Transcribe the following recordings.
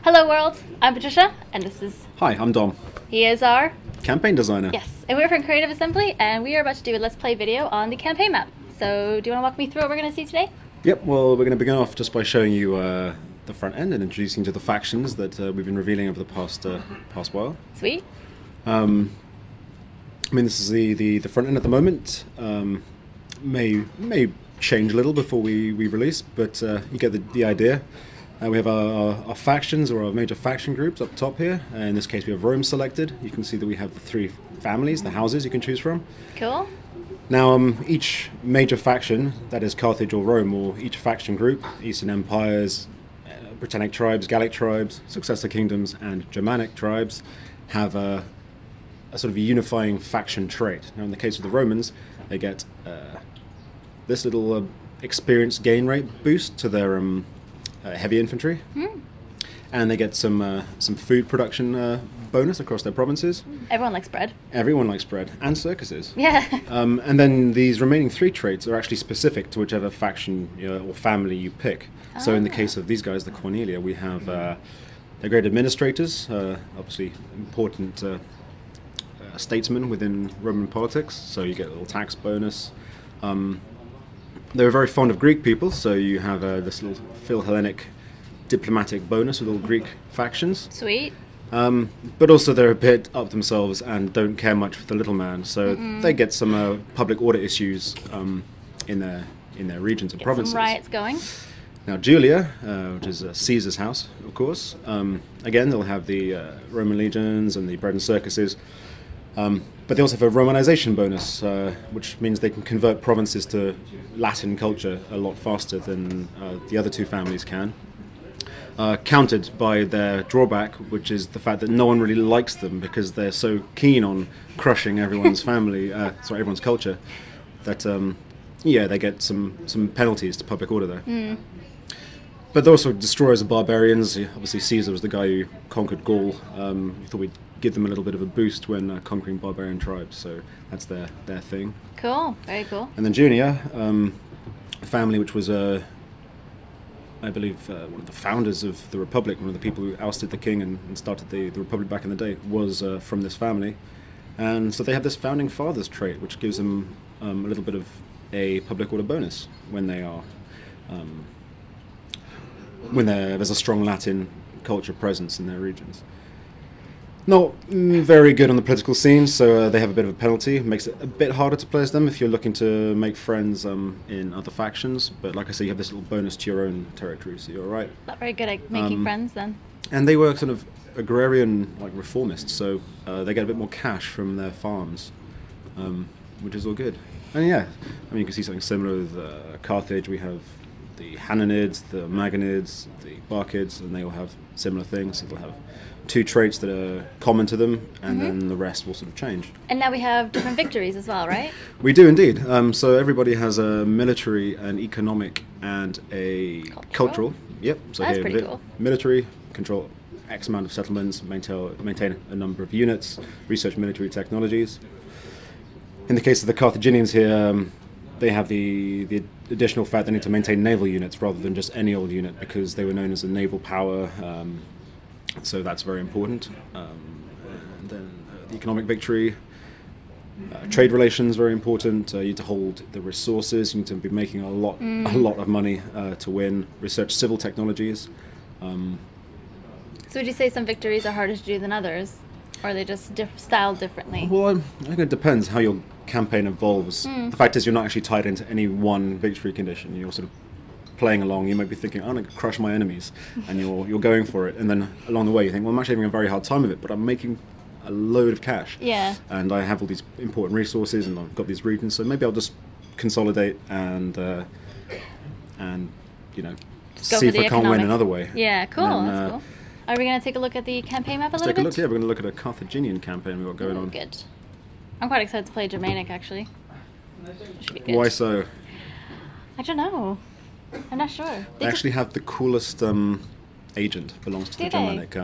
Hello world, I'm Patricia, and this is... Hi, I'm Dom, He is our... campaign designer. Yes, and we're from Creative Assembly, and we are about to do a Let's Play video on the campaign map. So, do you want to walk me through what we're going to see today? Yep, well, we're going to begin off just by showing you the front end and introducing to the factions that we've been revealing over the past while. Sweet. I mean, this is the front end at the moment. May change a little before we release, but you get the idea. We have our factions, or our major faction groups up top here. In this case, we have Rome selected. You can see that we have the three families, the houses you can choose from. Cool. Now, each major faction, that is Carthage or Rome, or each faction group, Eastern Empires, Britannic tribes, Gallic tribes, Successor Kingdoms, and Germanic tribes, have a sort of a unifying faction trait. Now, in the case of the Romans, they get this little experience gain rate boost to their heavy infantry, and they get some food production bonus across their provinces. Everyone likes bread. Everyone likes bread, and circuses. Yeah. And then these remaining three traits are actually specific to whichever faction or family you pick. So in the case of these guys, the Cornelia, we have they're great administrators, obviously important statesmen within Roman politics, so you get a little tax bonus. They're very fond of Greek people, so you have this little Phil-Hellenic diplomatic bonus with all Greek factions. Sweet. But also they're a bit up themselves and don't care much for the little man, so they get some public order issues in their regions and provinces. Some riots going. Now Julia, which is Caesar's house, of course, again they'll have the Roman legions and the bread and circuses, but they also have a Romanization bonus, which means they can convert provinces to Latin culture a lot faster than the other two families can. Countered by their drawback, which is the fact that no one really likes them because they're so keen on crushing everyone's everyone's culture, that they get some penalties to public order there. But they're also destroyers of barbarians. Obviously, Caesar was the guy who conquered Gaul. Thought we'd give them a little bit of a boost when conquering barbarian tribes, so that's their thing. Cool, very cool. And then Junia, a family which was I believe one of the founders of the Republic, one of the people who ousted the king and started the Republic back in the day, was from this family. And so they have this founding fathers trait, which gives them a little bit of a public order bonus when they are there's a strong Latin culture presence in their regions. Not very good on the political scene, so they have a bit of a penalty. It makes it a bit harder to play as them if you're looking to make friends in other factions. But like I say, you have this little bonus to your own territory, so you're all right. Not very good at making friends then. And they were sort of agrarian, like reformists, so they get a bit more cash from their farms, which is all good. And yeah, I mean, you can see something similar with Carthage. We have the Hananids, the Magonids, the Barkids, and they all have similar things. So they'll have two traits that are common to them, and then the rest will sort of change. And now we have different victories as well, right? We do indeed. So everybody has a military, an economic, and a cultural. Yep. So that's here, pretty cool. Military, control X amount of settlements, maintain a number of units, research military technologies. In the case of the Carthaginians here, they have the additional fact they need to maintain naval units rather than just any old unit, because they were known as a naval power. So that's very important. And then the economic victory, trade relations, very important. You need to hold the resources. You need to be making a lot of money to win. Research civil technologies. So would you say some victories are harder to do than others, or are they just styled differently? Well, I think it depends how your campaign evolves. The fact is, you're not actually tied into any one victory condition. You're sort of playing along. You might be thinking, I'm going to crush my enemies, and you're going for it, and then along the way you think, well, I'm actually having a very hard time of it, but I'm making a load of cash. Yeah. And I have all these important resources, and I've got these regions, so maybe I'll just consolidate and see if I can't win another way. Yeah, cool. That's cool. Are we going to take a look at the campaign map a little bit? Let's take a look. Yeah, we're going to look at a Carthaginian campaign we've got going on. Good. I'm quite excited to play Germanic, actually. Should be good. Why so? I don't know. I'm not sure. They actually have the coolest agent belongs to the Germanic.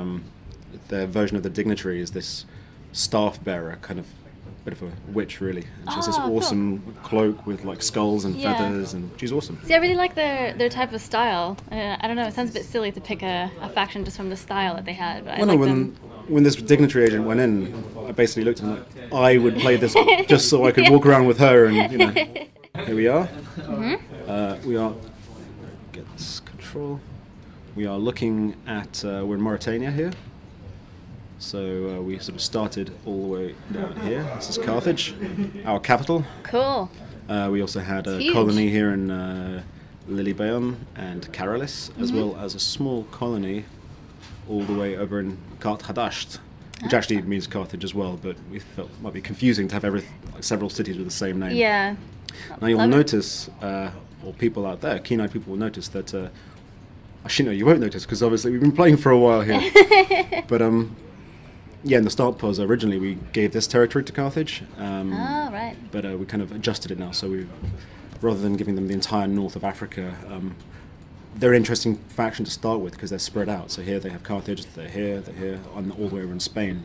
Their version of the dignitary is this staff bearer, kind of bit of a witch, really. And she has this Oh, cool. awesome cloak with like skulls and Yeah. feathers, and she's awesome. See, I really like their type of style. I don't know, it sounds a bit silly to pick a faction just from the style that they had, but I Well, no, like when them. when this dignitary agent went in, I basically looked at him like I would play this just so I could walk around with her, and you know. Here we are. We are get this control. We are looking at we're in Mauritania here. So we sort of started all the way down here. This is Carthage, our capital. Cool. We also had a huge. colony here in Lilybaeum and Caralis, as well as a small colony all the way over in Kart Hadasht, which actually means Carthage as well, but we felt it might be confusing to have like several cities with the same name. Yeah. Now you'll Love it. notice, or people out there, keen-eyed people will notice that. Actually, no, you won't notice because obviously we've been playing for a while here. But yeah, in the start pause originally we gave this territory to Carthage. Oh, right. But we kind of adjusted it now, so we, rather than giving them the entire north of Africa, they're an interesting faction to start with because they're spread out. So here they have Carthage, they're here, and all the way over in Spain.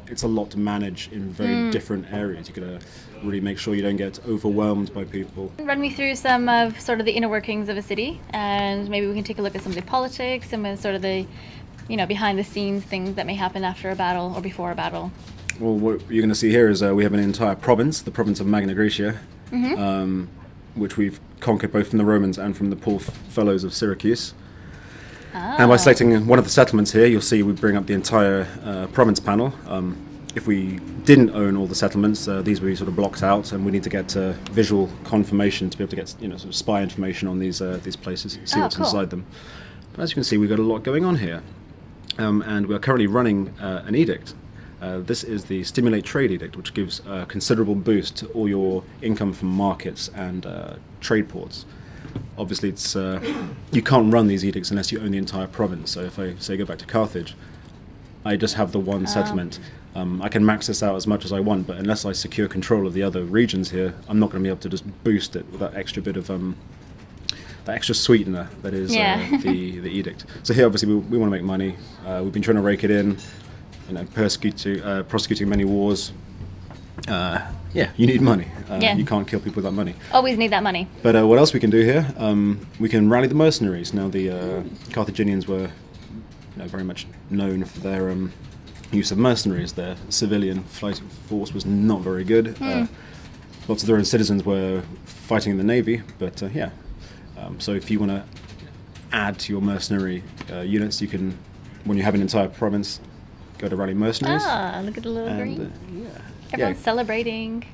It's a lot to manage in very different areas. You gotta really make sure you don't get overwhelmed by people. Run me through some of sort of the inner workings of a city, and maybe we can take a look at some of the politics, some of sort of the, you know, behind the scenes things that may happen after a battle or before a battle. Well, what you're going to see here is we have an entire province, the province of Magna Graecia, which we've conquered both from the Romans and from the poor fellows of Syracuse. And by selecting one of the settlements here, you'll see we bring up the entire province panel. If we didn't own all the settlements, these would be sort of blocked out, and we need to get visual confirmation to be able to get, you know, sort of spy information on these places, see what's cool. inside them. But as you can see, we've got a lot going on here, and we are currently running an edict. This is the Stimulate Trade Edict, which gives a considerable boost to all your income from markets and trade ports. Obviously, it's you can't run these edicts unless you own the entire province. So if I say go back to Carthage, I just have the one settlement. I can max this out as much as I want, but unless I secure control of the other regions here, I'm not going to be able to just boost it with that extra bit of that extra sweetener that is the edict. So here, obviously, we want to make money. We've been trying to rake it in, you know, prosecuting many wars. Yeah, you need money. You can't kill people without money. Always need that money. But what else we can do here? We can rally the mercenaries. Now, the Carthaginians were, you know, very much known for their use of mercenaries. Their civilian fighting force was not very good. Lots of their own citizens were fighting in the navy, but yeah. So if you want to add to your mercenary units, you can, when you have an entire province, go to rally mercenaries. Ah, look at the little green. Everyone's celebrating.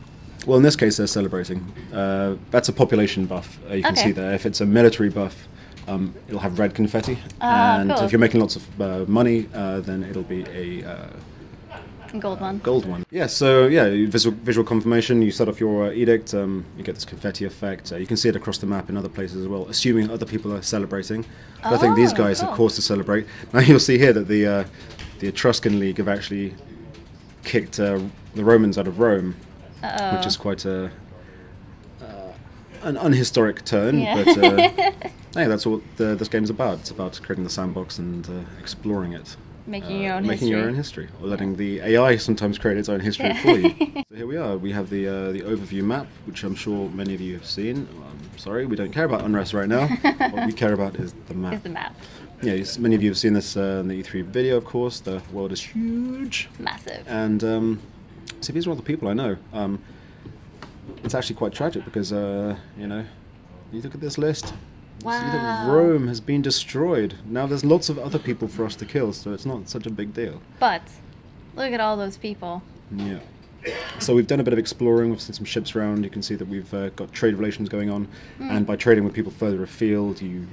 Well, in this case, they're celebrating. That's a population buff. You can see there. If it's a military buff, it'll have red confetti. And cool. if you're making lots of money, then it'll be a Gold one. gold one. Yeah, so yeah, visual confirmation. You set off your edict, you get this confetti effect. You can see it across the map in other places as well, assuming other people are celebrating. But I think these guys are cause to celebrate. Now you'll see here that the Etruscan League have actually kicked the Romans out of Rome, which is quite an unhistoric turn. Yeah. But hey, that's what this game is about. It's about creating the sandbox and exploring it. Making your own making history. your own history, or letting the AI sometimes create its own history for you. So here we are. We have the overview map, which I'm sure many of you have seen. Sorry, we don't care about unrest right now. What we care about is the map. Is the map. Yeah, many of you have seen this in the E3 video, of course. The world is huge. Massive. And see, these are all the people I know. It's actually quite tragic because, you know, you look at this list. Wow. See that Rome has been destroyed. Now there's lots of other people for us to kill, so it's not such a big deal. But look at all those people. Yeah. So we've done a bit of exploring. We've seen some ships around. You can see that we've got trade relations going on, and by trading with people further afield, you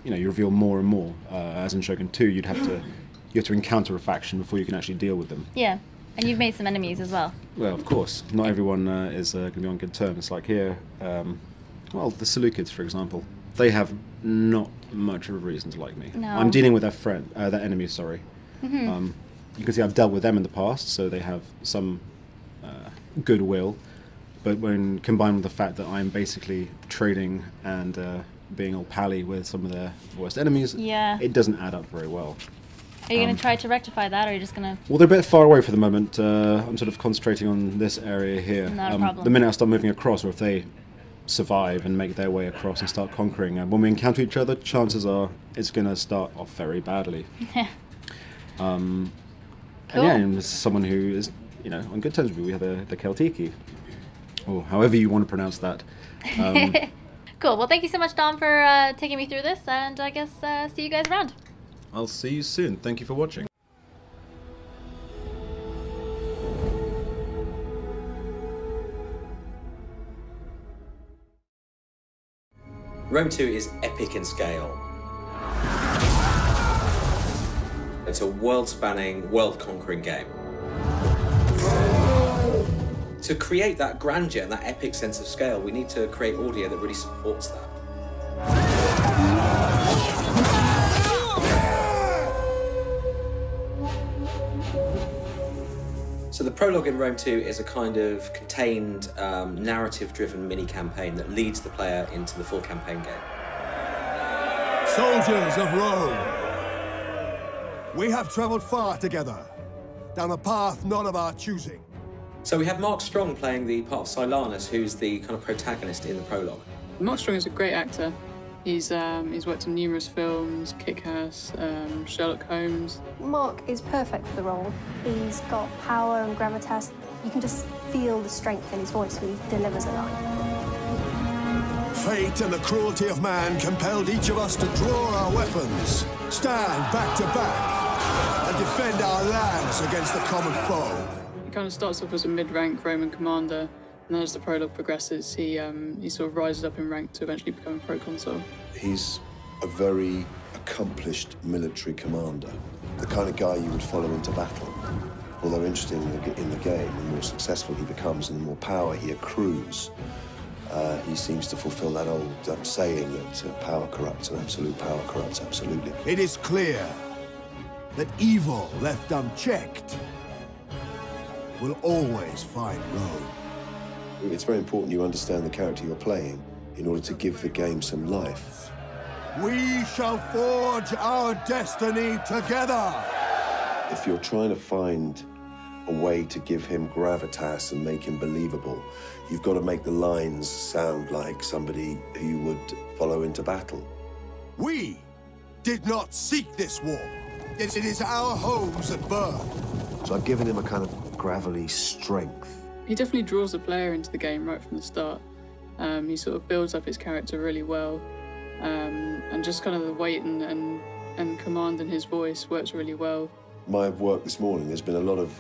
reveal more and more. As in Shogun 2, you have to encounter a faction before you can actually deal with them. Yeah, and you've made some enemies as well. Well, of course, not everyone is going to be on good terms. Like here, well, the Seleucids, for example. They have not much of a reason to like me. No. I'm dealing with their enemy, sorry. You can see I've dealt with them in the past, so they have some goodwill. But when combined with the fact that I'm basically trading and being all pally with some of their worst enemies, Yeah. it doesn't add up very well. Are you going to try to rectify that, or are you just going to... Well, they're a bit far away for the moment. I'm sort of concentrating on this area here. Not a problem. The minute I start moving across, or if they survive and make their way across and start conquering, when we encounter each other, chances are it's going to start off very badly. Cool. And yeah, and someone who is, on good terms with me. We have the Celtiki, or however you want to pronounce that. Cool. Well, thank you so much, Dom, for taking me through this, and I guess see you guys around. I'll see you soon. Thank you for watching. Rome 2 is epic in scale. It's a world-spanning, world-conquering game. To create that grandeur and that epic sense of scale, we need to create audio that really supports that. So the prologue in Rome 2 is a kind of contained, narrative-driven mini-campaign that leads the player into the full campaign game. Soldiers of Rome, we have travelled far together, down a path not of our choosing. So we have Mark Strong playing the part of Silanus, who's the kind of protagonist in the prologue. Mark Strong is a great actor. He's worked in numerous films, Kick-Ass, Sherlock Holmes. Mark is perfect for the role. He's got power and gravitas. You can just feel the strength in his voice when he delivers a line. Fate and the cruelty of man compelled each of us to draw our weapons, stand back to back, and defend our lands against the common foe. He kind of starts off as a mid-rank Roman commander, and then as the prologue progresses, he sort of rises up in rank to eventually become a proconsul. He's a very accomplished military commander, the kind of guy you would follow into battle. Although interesting in the game, the more successful he becomes and the more power he accrues, he seems to fulfill that old saying that power corrupts and absolute power corrupts absolutely. It is clear that evil left unchecked will always find Rome. It's very important you understand the character you're playing in order to give the game some life. We shall forge our destiny together! If you're trying to find a way to give him gravitas and make him believable, you've got to make the lines sound like somebody who you would follow into battle. We did not seek this war. It is our homes at birth. So I've given him a kind of gravelly strength. He definitely draws the player into the game right from the start. He sort of builds up his character really well, and just kind of the weight and command in his voice works really well. My work this morning, there's been a lot of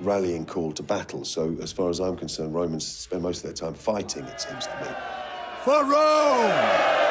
rallying call to battle, so as far as I'm concerned, Romans spend most of their time fighting, it seems to me. For Rome!